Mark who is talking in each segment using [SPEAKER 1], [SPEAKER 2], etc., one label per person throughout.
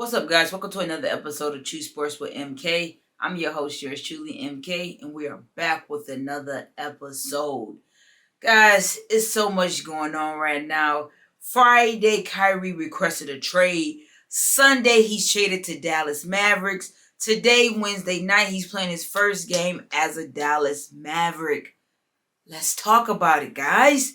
[SPEAKER 1] What's up, guys? Welcome to another episode of Choose Sports with MK. I'm your host, yours truly, MK, and we are back with another episode. Guys, it's so much going on right now. Friday, Kyrie requested a trade. Sunday, he's traded to Dallas Mavericks. Today, Wednesday night, he's playing his first game as a Dallas Maverick. Let's talk about it, guys.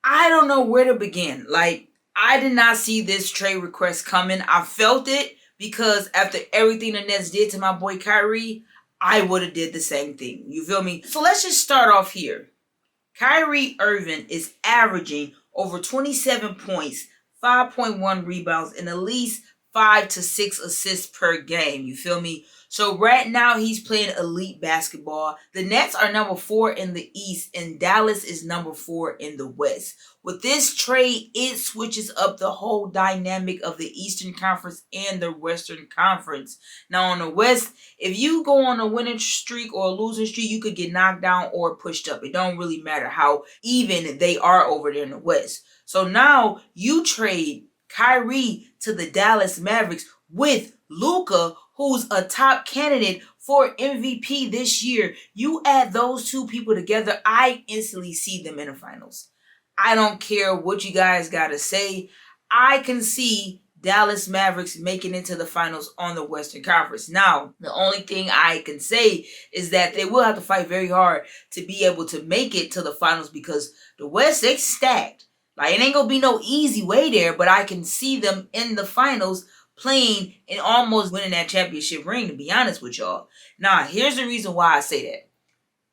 [SPEAKER 1] I don't know where to begin. I did not see this trade request coming. I felt it because after everything the Nets did to my boy Kyrie, I would have did the same thing. You feel me? So let's just start off here. Kyrie Irving is averaging over 27 points, 5.1 rebounds, and at least 5 to 6 assists per game. You feel me? So right now he's playing elite basketball. The Nets are number 4 in the East and Dallas is number 4 in the West. With this trade, it switches up the whole dynamic of the Eastern Conference and the Western Conference. Now on the West, if you go on a winning streak or a losing streak, you could get knocked down or pushed up. It don't really matter how even they are over there in the West. So now you trade Kyrie to the Dallas Mavericks with Luka, who's a top candidate for MVP this year. You add those two people together, I instantly see them in the finals. I don't care what you guys got to say. I can see Dallas Mavericks making it to the finals on the Western Conference. Now, the only thing I can say is that they will have to fight very hard to be able to make it to the finals because the West, they stacked. It ain't going to be no easy way there, but I can see them in the finals playing and almost winning that championship ring, to be honest with y'all. Now, here's the reason why I say that.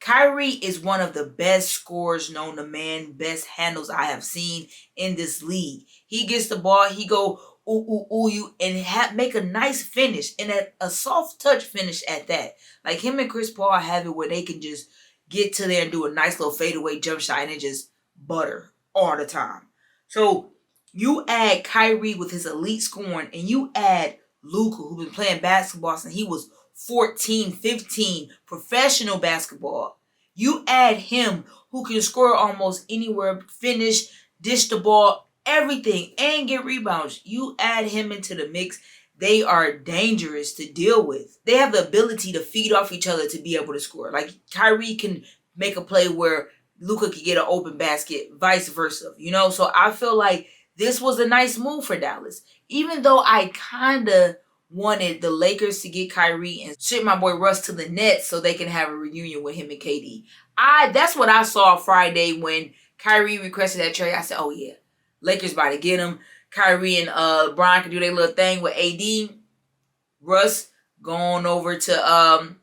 [SPEAKER 1] Kyrie is one of the best scorers known to man, best handles I have seen in this league. He gets the ball, he go you, and make a nice finish, and a soft touch finish at that. Like him and Chris Paul have it where they can just get to there and do a nice little fadeaway jump shot and just butter all the time. So you add Kyrie with his elite scoring, and you add Luka, who's been playing basketball since he was 14, 15, professional basketball. You add him, who can score almost anywhere, finish, dish the ball, everything, and get rebounds. You add him into the mix, they are dangerous to deal with. They have the ability to feed off each other to be able to score. Like Kyrie can make a play where Luka could get an open basket, vice versa. So I feel like this was a nice move for Dallas. Even though I kind of wanted the Lakers to get Kyrie and ship my boy Russ to the Nets so they can have a reunion with him and KD. That's what I saw Friday when Kyrie requested that trade. I said, oh yeah, Lakers about to get him. Kyrie and LeBron can do their little thing with AD. Russ going over to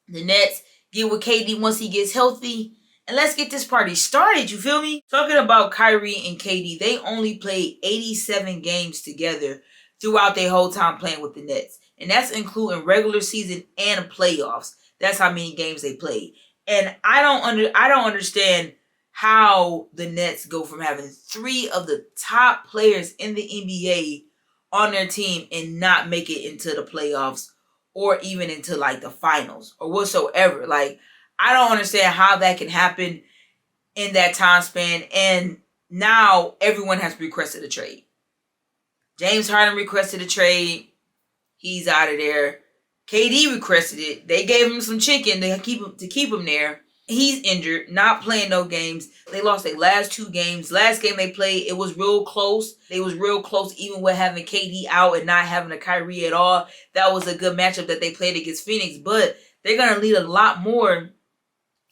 [SPEAKER 1] the Nets, get with KD once he gets healthy. And let's get this party started, you feel me? Talking about Kyrie and KD, they only played 87 games together throughout their whole time playing with the Nets. And that's including regular season and playoffs. That's how many games they played. And I don't understand how the Nets go from having 3 of the top players in the NBA on their team and not make it into the playoffs or even into the finals or whatsoever. I don't understand how that can happen in that time span. And now everyone has requested a trade. James Harden requested a trade. He's out of there. KD requested it. They gave him some chicken to keep him there. He's injured, not playing no games. They lost their last 2 games. Last game they played, it was real close. They was real close even with having KD out and not having a Kyrie at all. That was a good matchup that they played against Phoenix. But they're going to need a lot more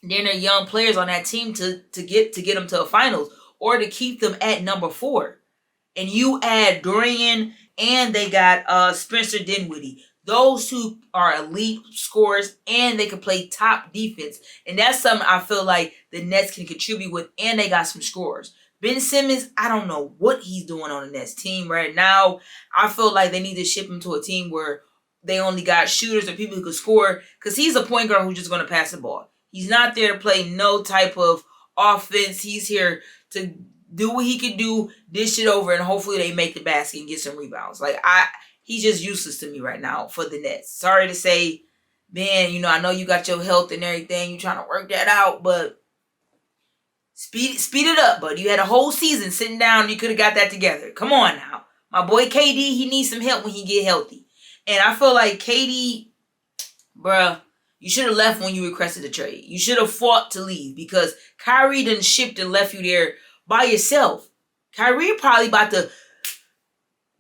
[SPEAKER 1] than their young players on that team to get them to a finals or to keep them at number 4. And you add Dorian and they got Spencer Dinwiddie. Those 2 are elite scorers and they can play top defense. And that's something I feel like the Nets can contribute with, and they got some scorers. Ben Simmons, I don't know what he's doing on the Nets team right now. I feel like they need to ship him to a team where they only got shooters or people who could score, because he's a point guard who's just going to pass the ball. He's not there to play no type of offense. He's here to do what he can do, dish it over, and hopefully they make the basket and get some rebounds. He's just useless to me right now for the Nets. Sorry to say, man, I know you got your health and everything. You're trying to work that out, but Speed it up, bud. You had a whole season sitting down. You could have got that together. Come on now. My boy KD, he needs some help when he get healthy. And I feel like KD, bruh, you should have left when you requested a trade. You should have fought to leave because Kyrie done shipped and left you there by yourself. Kyrie probably about to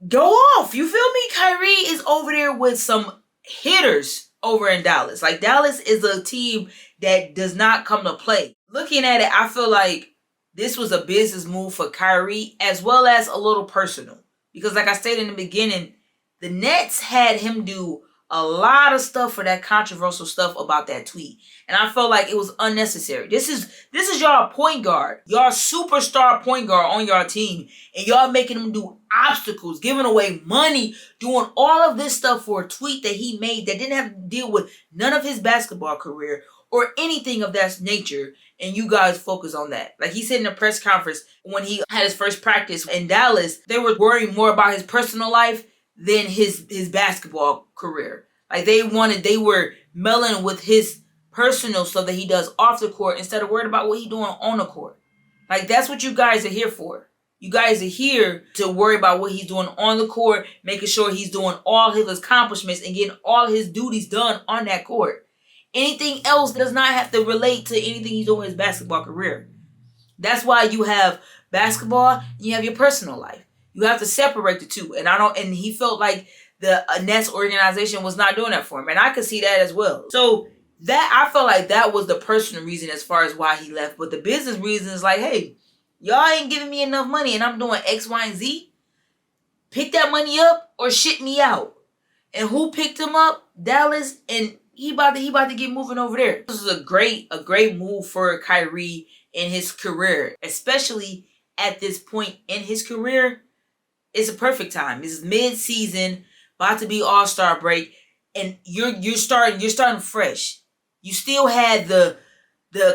[SPEAKER 1] go off. You feel me? Kyrie is over there with some hitters over in Dallas. Like, Dallas is a team that does not come to play. Looking at it, I feel like this was a business move for Kyrie as well as a little personal. Because like I stated in the beginning, the Nets had him do a lot of stuff for that controversial stuff about that tweet. And I felt like it was unnecessary. This is y'all point guard. Y'all superstar point guard on your team. And y'all making him do obstacles, giving away money, doing all of this stuff for a tweet that he made that didn't have to deal with none of his basketball career or anything of that nature. And you guys focus on that. Like he said in a press conference when he had his first practice in Dallas, they were worrying more about his personal life than his basketball career. Like they were meddling with his personal stuff that he does off the court instead of worried about what he's doing on the court. Like that's what you guys are here for. You guys are here to worry about what he's doing on the court, making sure he's doing all his accomplishments and getting all his duties done on that court. Anything else does not have to relate to anything he's doing in his basketball career. That's why you have basketball and you have your personal life. You have to separate the two. And he felt like the Nets organization was not doing that for him. And I could see that as well. So that I felt like that was the personal reason as far as why he left. But the business reason is like, hey, y'all ain't giving me enough money and I'm doing X, Y, and Z. Pick that money up or shit me out. And who picked him up? Dallas. And he about to get moving over there. This is a great move for Kyrie in his career. Especially at this point in his career. It's a perfect time. It's mid-season, about to be All-Star break, and you're starting fresh. You still had the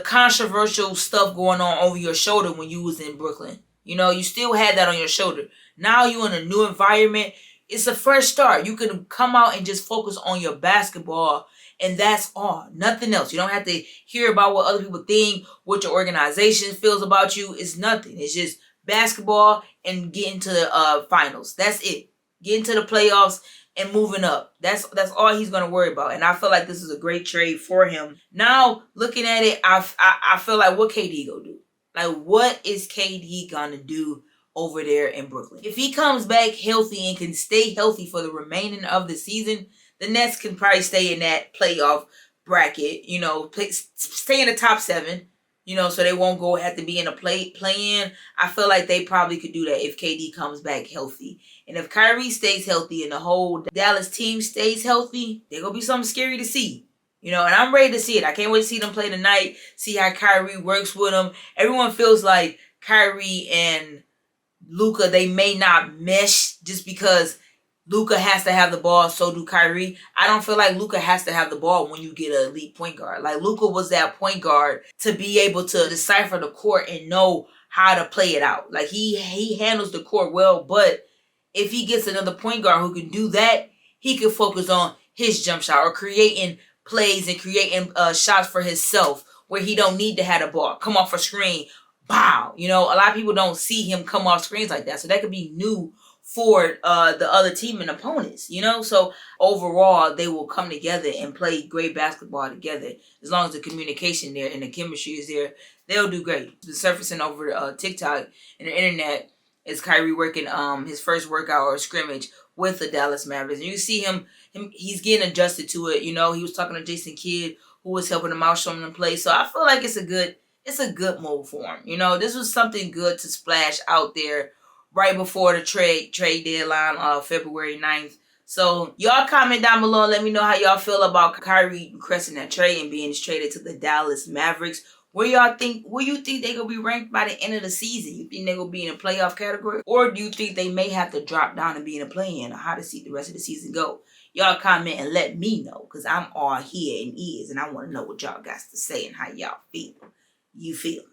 [SPEAKER 1] controversial stuff going on over your shoulder when you was in Brooklyn. You know, you still had that on your shoulder. Now you're in a new environment. It's a fresh start. You can come out and just focus on your basketball, and that's all. Nothing else. You don't have to hear about what other people think, what your organization feels about you. It's nothing. It's just basketball and getting to the finals. That's it. Getting to the playoffs and moving up. That's all he's gonna worry about. And I feel like this is a great trade for him. Now looking at it, I feel like what KD gonna do? Like what is KD gonna do over there in Brooklyn? If he comes back healthy and can stay healthy for the remaining of the season, the Nets can probably stay in that playoff bracket. You know, stay in the top 7. You know, so they won't have to be in a play-in. I feel like they probably could do that if KD comes back healthy. And if Kyrie stays healthy and the whole Dallas team stays healthy, they're going to be something scary to see. You know, and I'm ready to see it. I can't wait to see them play tonight, see how Kyrie works with them. Everyone feels like Kyrie and Luka, they may not mesh just because Luka has to have the ball, so do Kyrie. I don't feel like Luka has to have the ball when you get an elite point guard. Like, Luka was that point guard to be able to decipher the court and know how to play it out. Like, he handles the court well, but if he gets another point guard who can do that, he can focus on his jump shot or creating plays and creating shots for himself where he don't need to have the ball. Come off a screen, bow. You know, a lot of people don't see him come off screens like that, so that could be new for the other team and opponents, you know? So overall, they will come together and play great basketball together. As long as the communication there and the chemistry is there, they'll do great. The surfacing over TikTok and the internet is Kyrie working his first workout or scrimmage with the Dallas Mavericks. And you see him he's getting adjusted to it. You know, he was talking to Jason Kidd, who was helping him out, showing him play. So I feel like it's a good move for him. You know, this was something good to splash out there right before the trade deadline, February 9th. So y'all comment down below and let me know how y'all feel about Kyrie requesting that trade and being traded to the Dallas Mavericks. Where you think they gonna be ranked by the end of the season? You think they gonna be in a playoff category? Or do you think they may have to drop down and be in a play-in, or how to see the rest of the season go? Y'all comment and let me know, because I'm all here and ears and I want to know what y'all got to say and how y'all feel. You feel me?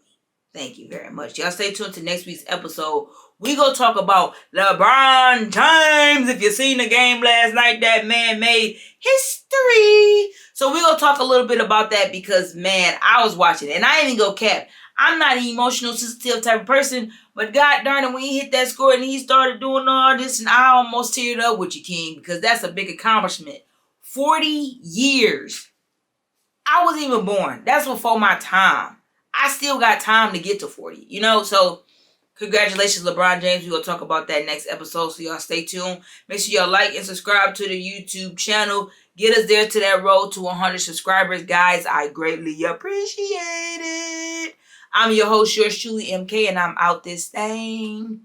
[SPEAKER 1] Thank you very much. Y'all stay tuned to next week's episode. We gonna talk about LeBron James. If you seen the game last night, that man made history. So we gonna talk a little bit about that because, man, I was watching it. And I ain't even gonna cap. I'm not an emotional, sensitive type of person, but god darn it, when he hit that score and he started doing all this, and I almost teared up with you, King, because that's a big accomplishment. 40 years. I wasn't even born. That's before my time. I still got time to get to 40, you know? So, congratulations, LeBron James. We're going to talk about that next episode, so y'all stay tuned. Make sure y'all like and subscribe to the YouTube channel. Get us there to that road to 100 subscribers. Guys, I greatly appreciate it. I'm your host, yours truly, MK, and I'm out this thing.